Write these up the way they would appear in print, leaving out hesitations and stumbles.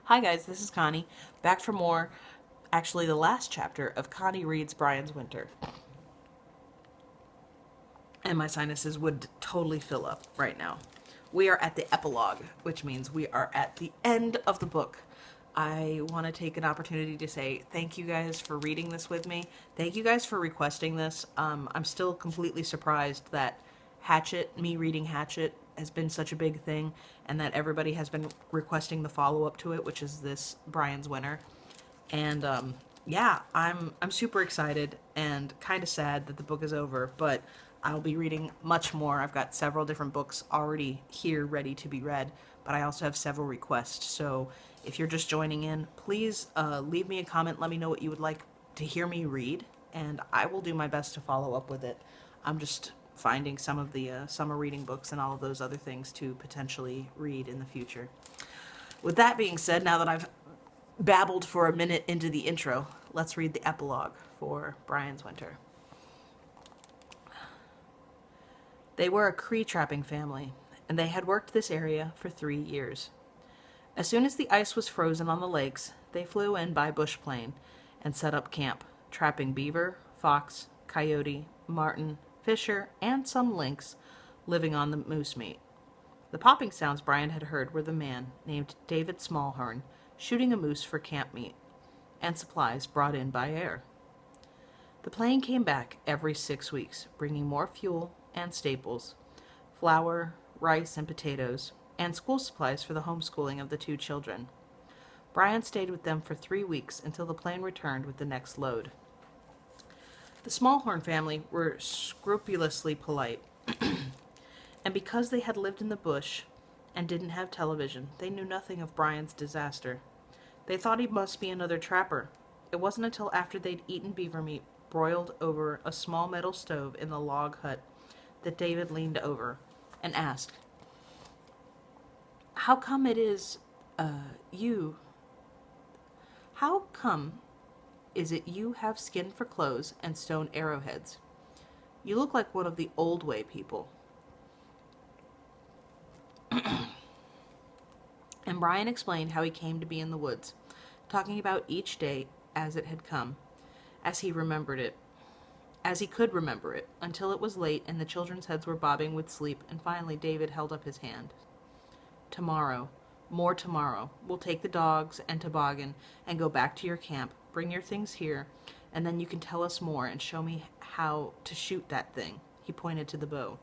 Hi guys, this is Connie, back for more, actually the last chapter of Connie Reads Brian's Winter. And my sinuses would totally fill up right now. We are at the epilogue, which means we are at the end of the book. I want to take an opportunity to say thank you guys for reading this with me. Thank you guys for requesting this. I'm still completely surprised that me reading Hatchet, has been such a big thing, and that everybody has been requesting the follow-up to it, which is this Brian's Winter. And yeah, I'm super excited and kind of sad that the book is over, but I'll be reading much more. I've got several different books already here ready to be read, but I also have several requests. So if you're just joining in, please leave me a comment. Let me know what you would like to hear me read, and I will do my best to follow up with it. I'm just finding some of the summer reading books and all of those other things to potentially read in the future. With that being said, now that I've babbled for a minute into the intro, let's read the epilogue for Brian's Winter. They were a Cree trapping family, and they had worked this area for 3 years. As soon as the ice was frozen on the lakes, they flew in by bush plane and set up camp, trapping beaver, fox, coyote, marten, fisher, and some lynx living on the moose meat. The popping sounds Brian had heard were the man, named David Smallhorn, shooting a moose for camp meat, and supplies brought in by air. The plane came back every 6 weeks, bringing more fuel and staples, flour, rice, and potatoes, and school supplies for the homeschooling of the 2 children. Brian stayed with them for 3 weeks until the plane returned with the next load. The Smallhorn family were scrupulously polite, and because they had lived in the bush and didn't have television, they knew nothing of Brian's disaster. They thought he must be another trapper. It wasn't until after they'd eaten beaver meat broiled over a small metal stove in the log hut that David leaned over and asked, How come is it you have skin for clothes and stone arrowheads? You look like one of the old way people." And Brian explained how he came to be in the woods, talking about each day as it had come, as he could remember it, until it was late and the children's heads were bobbing with sleep, and finally David held up his hand. "Tomorrow, more tomorrow, we'll take the dogs and toboggan and go back to your camp. Bring your things here, and then you can tell us more and show me how to shoot that thing." He pointed to the bow.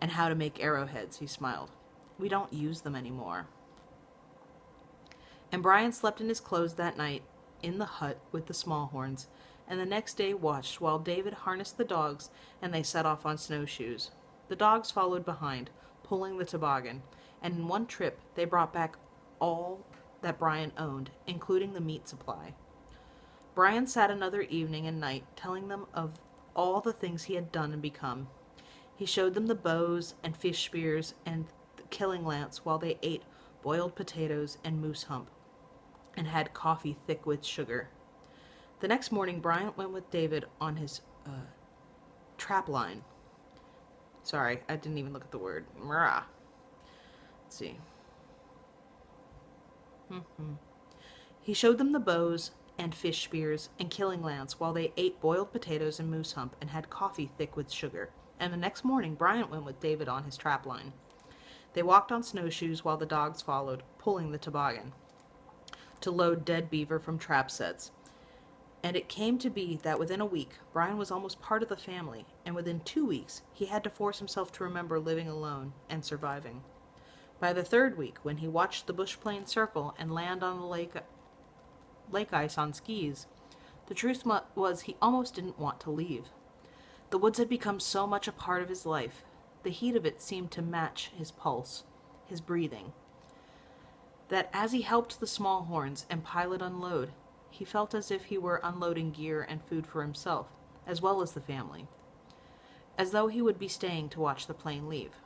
"And how to make arrowheads," he smiled. "We don't use them anymore." And Brian slept in his clothes that night in the hut with the Smallhorns, and the next day watched while David harnessed the dogs and they set off on snowshoes. The dogs followed behind, pulling the toboggan, and in one trip they brought back all that Brian owned, including the meat supply. Brian sat another evening and night telling them of all the things he had done and become. He showed them the bows and fish spears and the killing lance while they ate boiled potatoes and moose hump and had coffee thick with sugar. The next morning, Brian went with David on his trap line. Sorry, I didn't even look at the word. Let's see. He showed them the bows and fish spears and killing lance while they ate boiled potatoes and moose hump and had coffee thick with sugar. And the next morning, Brian went with David on his trap line. They walked on snowshoes while the dogs followed, pulling the toboggan to load dead beaver from trap sets. And it came to be that within a week, Brian was almost part of the family, and within 2 weeks, he had to force himself to remember living alone and surviving. By the 3rd week, when he watched the bush plane circle and land on the lake ice on skis, the truth was he almost didn't want to leave. The woods had become so much a part of his life. The heat of it seemed to match his pulse, his breathing, that as he helped the Smallhorns and pilot unload, he felt as if he were unloading gear and food for himself, as well as the family, as though he would be staying to watch the plane leave.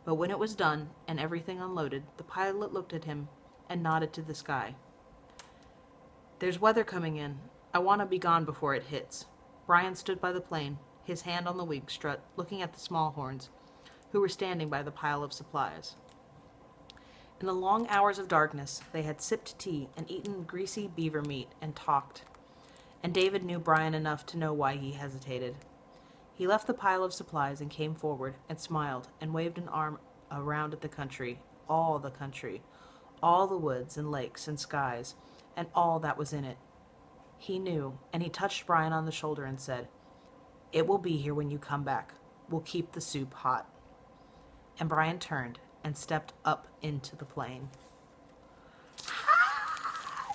But when it was done and everything unloaded, the pilot looked at him and nodded to the sky. "There's weather coming in. I want to be gone before it hits." Brian stood by the plane, his hand on the wing strut, looking at the Smallhorns, who were standing by the pile of supplies. In the long hours of darkness, they had sipped tea and eaten greasy beaver meat and talked. And David knew Brian enough to know why he hesitated. He left the pile of supplies and came forward and smiled and waved an arm around at the country, all the woods and lakes and skies, and all that was in it. He knew, and he touched Brian on the shoulder and said, "It will be here when you come back. We'll keep the soup hot." And Brian turned and stepped up into the plane.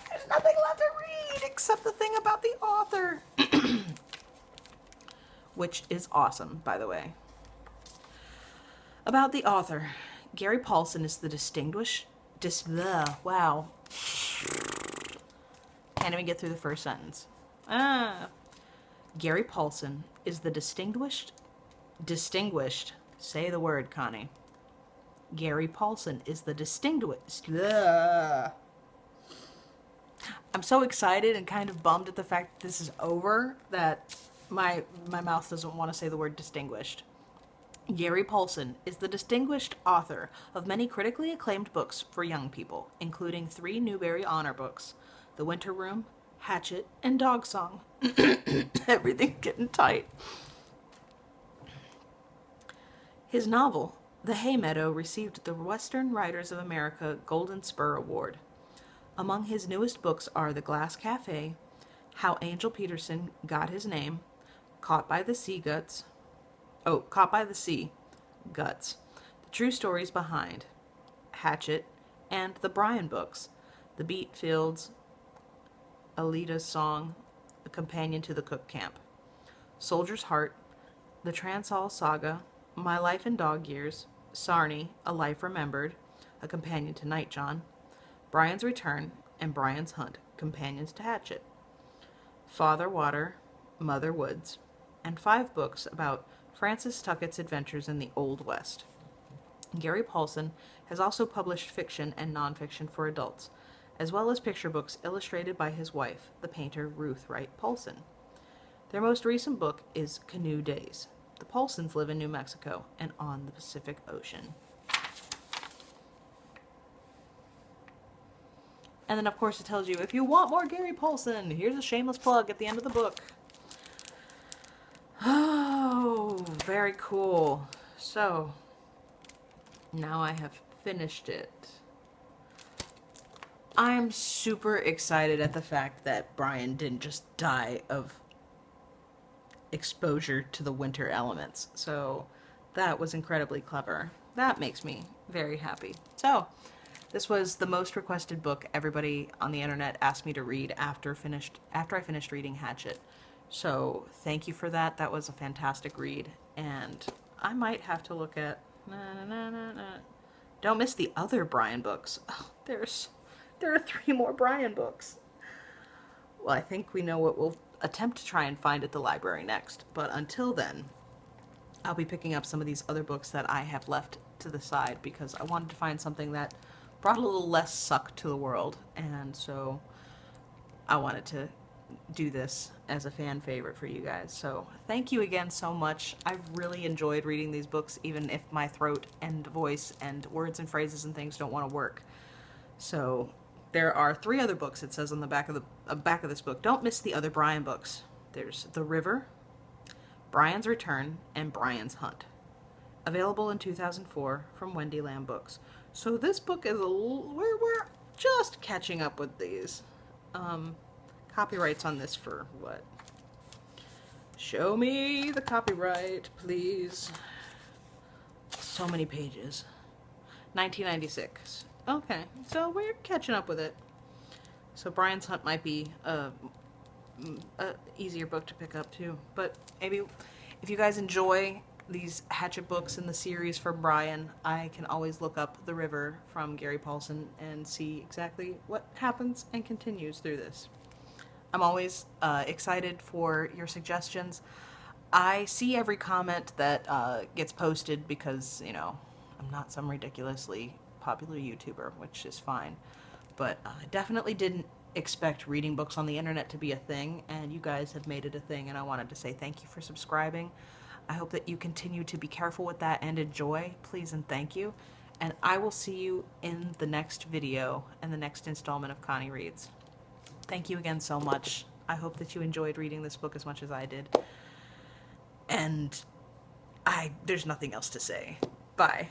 There's nothing left to read except the thing about the author. Which is awesome, by the way. About the author. Gary Paulsen is the distinguished... wow. Can't even get through the first sentence. Gary Paulsen is the distinguished... Say the word, Connie. Gary Paulsen is the distinguished... I'm so excited and kind of bummed at the fact that this is over that my mouth doesn't want to say the word distinguished. Gary Paulsen is the distinguished author of many critically acclaimed books for young people, including 3 Newbery Honor books, The Winter Room, Hatchet, and Dog Song. Everything's getting tight. His novel, The Hay Meadow, received the Western Writers of America Golden Spur Award. Among his newest books are The Glass Cafe, How Angel Peterson Got His Name, Caught by the Sea, Guts, The True Stories Behind, Hatchet, and the Brian books, The Beet Fields, Alita's Song, A Companion to the Cook Camp, Soldier's Heart, The Transall Saga, My Life in Dog Years, Sarnie, A Life Remembered, A Companion to Nightjohn, Brian's Return, and Brian's Hunt, Companions to Hatchet, Father Water, Mother Woods, and 5 books about Francis Tuckett's adventures in the Old West. Gary Paulsen has also published fiction and nonfiction for adults, as well as picture books illustrated by his wife, the painter Ruth Wright Paulsen. Their most recent book is Canoe Days. The Paulsens live in New Mexico and on the Pacific Ocean. And then, of course, it tells you, if you want more Gary Paulsen, here's a shameless plug at the end of the book. Oh, very cool. So, now I have finished it. I am super excited at the fact that Brian didn't just die of exposure to the winter elements. So, that was incredibly clever. That makes me very happy. So, this was the most requested book everybody on the internet asked me to read after I finished reading Hatchet. So thank you for that. That was a fantastic read. And I might have to look at... Don't miss the other Brian books. Oh, there are 3 more Brian books. Well, I think we know what we'll attempt to try and find at the library next. But until then, I'll be picking up some of these other books that I have left to the side because I wanted to find something that brought a little less suck to the world, and so I wanted to do this as a fan favorite for you guys. So thank you again so much. I've really enjoyed reading these books, even if my throat and voice and words and phrases and things don't want to work. So there are 3 other books, it says on the back of this book. Don't miss the other Brian books. There's The River, Brian's Return, and Brian's Hunt. Available in 2004 from Wendy Lamb Books. So this book is we're just catching up with these. Copyrights on this for what? Show me the copyright, please. So many pages. 1996. Okay, so we're catching up with it. So Brian's Hunt might be a easier book to pick up too. But maybe if you guys enjoy these Hatchet books in the series for Brian, I can always look up The River from Gary Paulsen and see exactly what happens and continues through this. I'm always excited for your suggestions. I see every comment that gets posted because, you know, I'm not some ridiculously popular YouTuber, which is fine. But I definitely didn't expect reading books on the internet to be a thing, and you guys have made it a thing, and I wanted to say thank you for subscribing. I hope that you continue to be careful with that and enjoy, please and thank you. And I will see you in the next video and the next installment of Connie Reads. Thank you again so much. I hope that you enjoyed reading this book as much as I did. And there's nothing else to say. Bye.